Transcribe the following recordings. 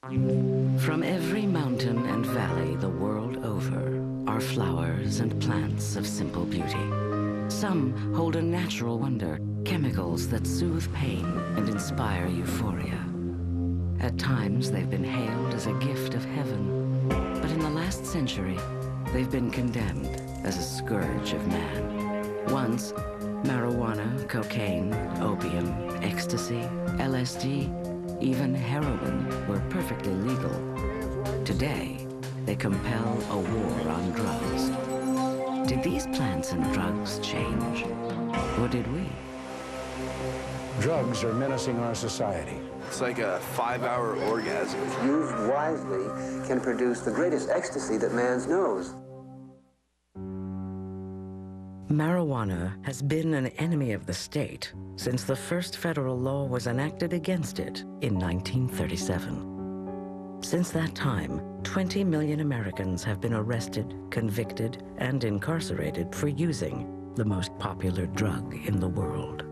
From every mountain and valley the world over are flowers and plants of simple beauty. Some hold a natural wonder, chemicals that soothe pain and inspire euphoria. At times, they've been hailed as a gift of heaven, but in the last century, they've been condemned as a scourge of man. Once, marijuana, cocaine, opium, ecstasy, LSD, even heroin were perfectly legal. Today, they compel a war on drugs. Did these plants and drugs change? Or did we? Drugs are menacing our society. It's like a 5-hour orgasm. Used wisely, can produce the greatest ecstasy that man knows. Marijuana has been an enemy of the state since the first federal law was enacted against it in 1937. Since that time, 20 million Americans have been arrested, convicted, and incarcerated for using the most popular drug in the world.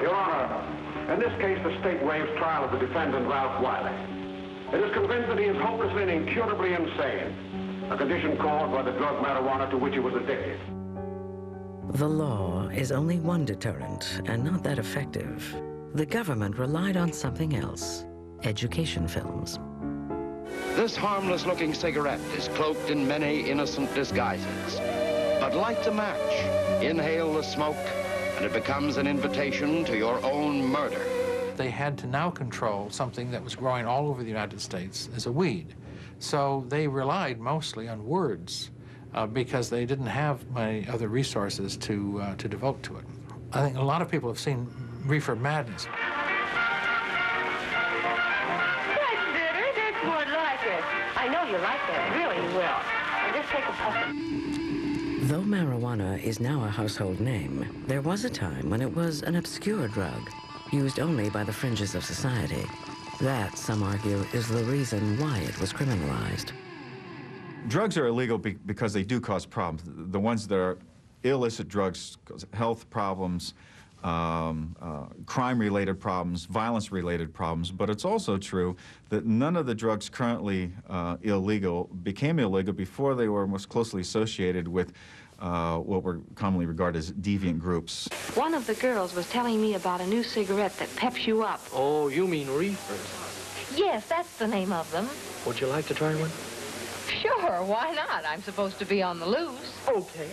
Your Honor, in this case, the state waives trial of the defendant, Ralph Wiley. It is convinced that he is hopelessly and incurably insane, a condition caused by the drug marijuana to which he was addicted. The law is only one deterrent, and not that effective. The government relied on something else: education films. This harmless-looking cigarette is cloaked in many innocent disguises. But light the match, inhale the smoke, and it becomes an invitation to your own murder. They had to now control something that was growing all over the United States as a weed. So they relied mostly on words because they didn't have many other resources to devote to it. I think a lot of people have seen Reefer Madness. That's bitter. That's more like it. I know you like that. Really, you will. I'll just take a puff. Though marijuana is now a household name, there was a time when it was an obscure drug, used only by the fringes of society. That, some argue, is the reason why it was criminalized. Drugs are illegal because they do cause problems. The ones that are illicit drugs cause health problems, crime-related problems, violence-related problems, but it's also true that none of the drugs currently illegal became illegal before they were most closely associated with what were commonly regarded as deviant groups. One of the girls was telling me about a new cigarette that peps you up. Oh, you mean reefers? Yes, that's the name of them. Would you like to try one? Sure, why not? I'm supposed to be on the loose. Okay.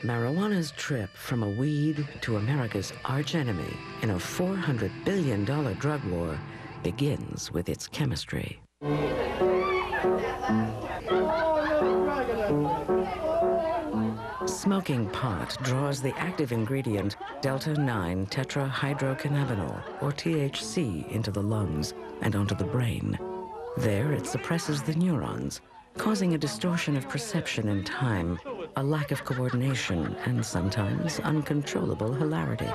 Marijuana's trip from a weed to America's archenemy in a $400 billion drug war begins with its chemistry. Smoking pot draws the active ingredient delta-9 tetrahydrocannabinol, or THC, into the lungs and onto the brain. There it suppresses the neurons, causing a distortion of perception and time, a lack of coordination, and sometimes uncontrollable hilarity.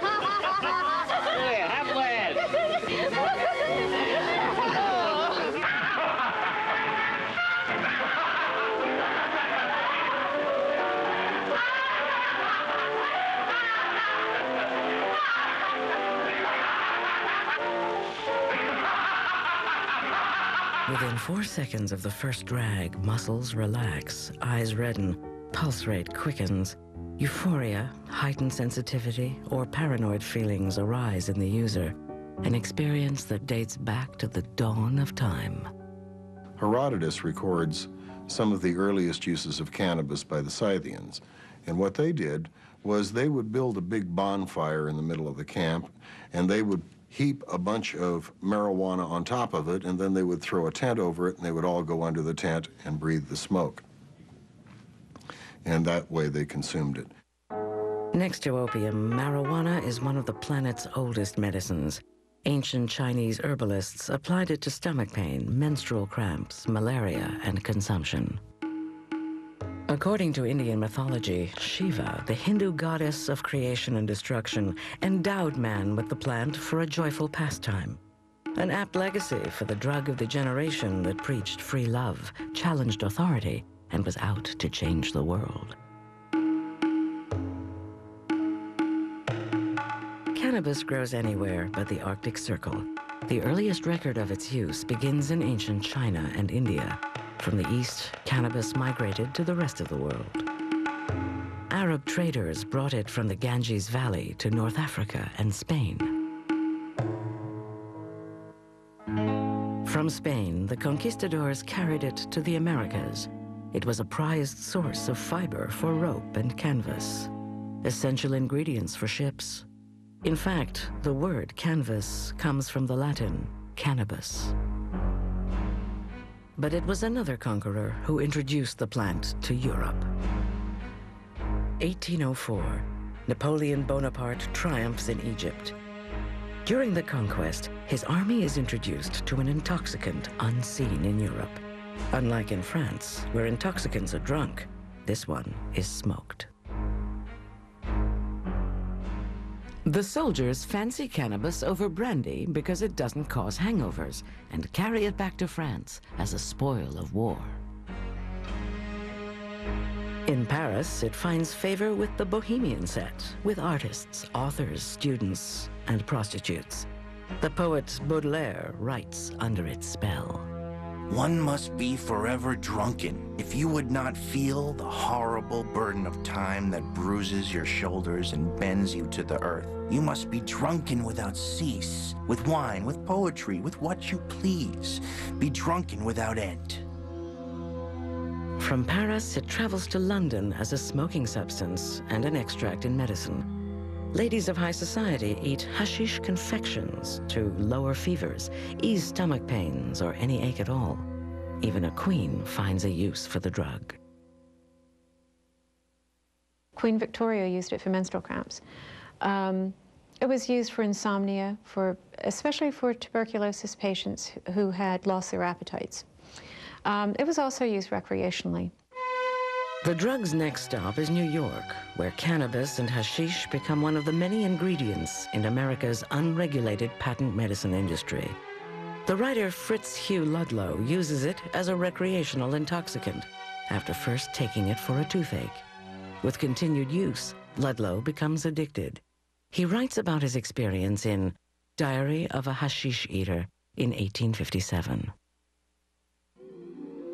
Within 4 seconds of the first drag, muscles relax, eyes redden, pulse rate quickens, euphoria, heightened sensitivity, or paranoid feelings arise in the user, an experience that dates back to the dawn of time. Herodotus records some of the earliest uses of cannabis by the Scythians, and what they did was they would build a big bonfire in the middle of the camp, and they would heap a bunch of marijuana on top of it, and then they would throw a tent over it, and they would all go under the tent and breathe the smoke. And that way they consumed it. Next to opium, marijuana is one of the planet's oldest medicines. Ancient Chinese herbalists applied it to stomach pain, menstrual cramps, malaria, and consumption. According to Indian mythology, Shiva, the Hindu goddess of creation and destruction, endowed man with the plant for a joyful pastime. An apt legacy for the drug of the generation that preached free love, challenged authority, and was out to change the world. Cannabis grows anywhere but the Arctic Circle. The earliest record of its use begins in ancient China and India. From the east, cannabis migrated to the rest of the world. Arab traders brought it from the Ganges Valley to North Africa and Spain. From Spain, the conquistadors carried it to the Americas. It was a prized source of fiber for rope and canvas, essential ingredients for ships. In fact, the word canvas comes from the Latin cannabis. But it was another conqueror who introduced the plant to Europe. 1804, Napoleon Bonaparte triumphs in Egypt. During the conquest, his army is introduced to an intoxicant unseen in Europe. Unlike in France, where intoxicants are drunk, this one is smoked. The soldiers fancy cannabis over brandy because it doesn't cause hangovers and carry it back to France as a spoil of war. In Paris, it finds favor with the bohemian set, with artists, authors, students, and prostitutes. The poet Baudelaire writes under its spell. One must be forever drunken if you would not feel the horrible burden of time that bruises your shoulders and bends you to the earth. You must be drunken without cease, with wine, with poetry, with what you please. Be drunken without end. From Paris, it travels to London as a smoking substance and an extract in medicine. Ladies of high society eat hashish confections to lower fevers, ease stomach pains, or any ache at all. Even a queen finds a use for the drug. Queen Victoria used it for menstrual cramps. It was used for insomnia, especially for tuberculosis patients who had lost their appetites. It was also used recreationally. The drug's next stop is New York, where cannabis and hashish become one of the many ingredients in America's unregulated patent medicine industry. The writer Fritz Hugh Ludlow uses it as a recreational intoxicant after first taking it for a toothache. With continued use, Ludlow becomes addicted. He writes about his experience in Diary of a Hashish Eater in 1857.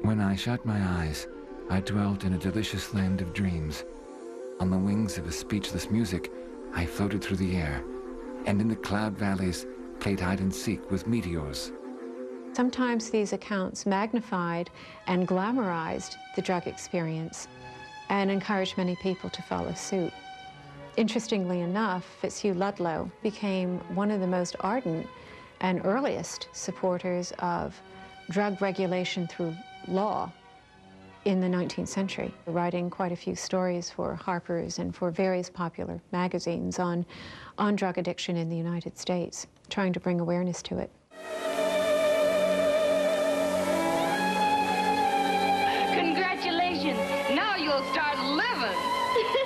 When I shut my eyes, I dwelt in a delicious land of dreams. On the wings of a speechless music, I floated through the air, and in the cloud valleys played hide and seek with meteors. Sometimes these accounts magnified and glamorized the drug experience and encouraged many people to follow suit. Interestingly enough, Fitzhugh Ludlow became one of the most ardent and earliest supporters of drug regulation through law in the 19th century, writing quite a few stories for Harper's and for various popular magazines on drug addiction in the United States, trying to bring awareness to it. Congratulations! Now you'll start living!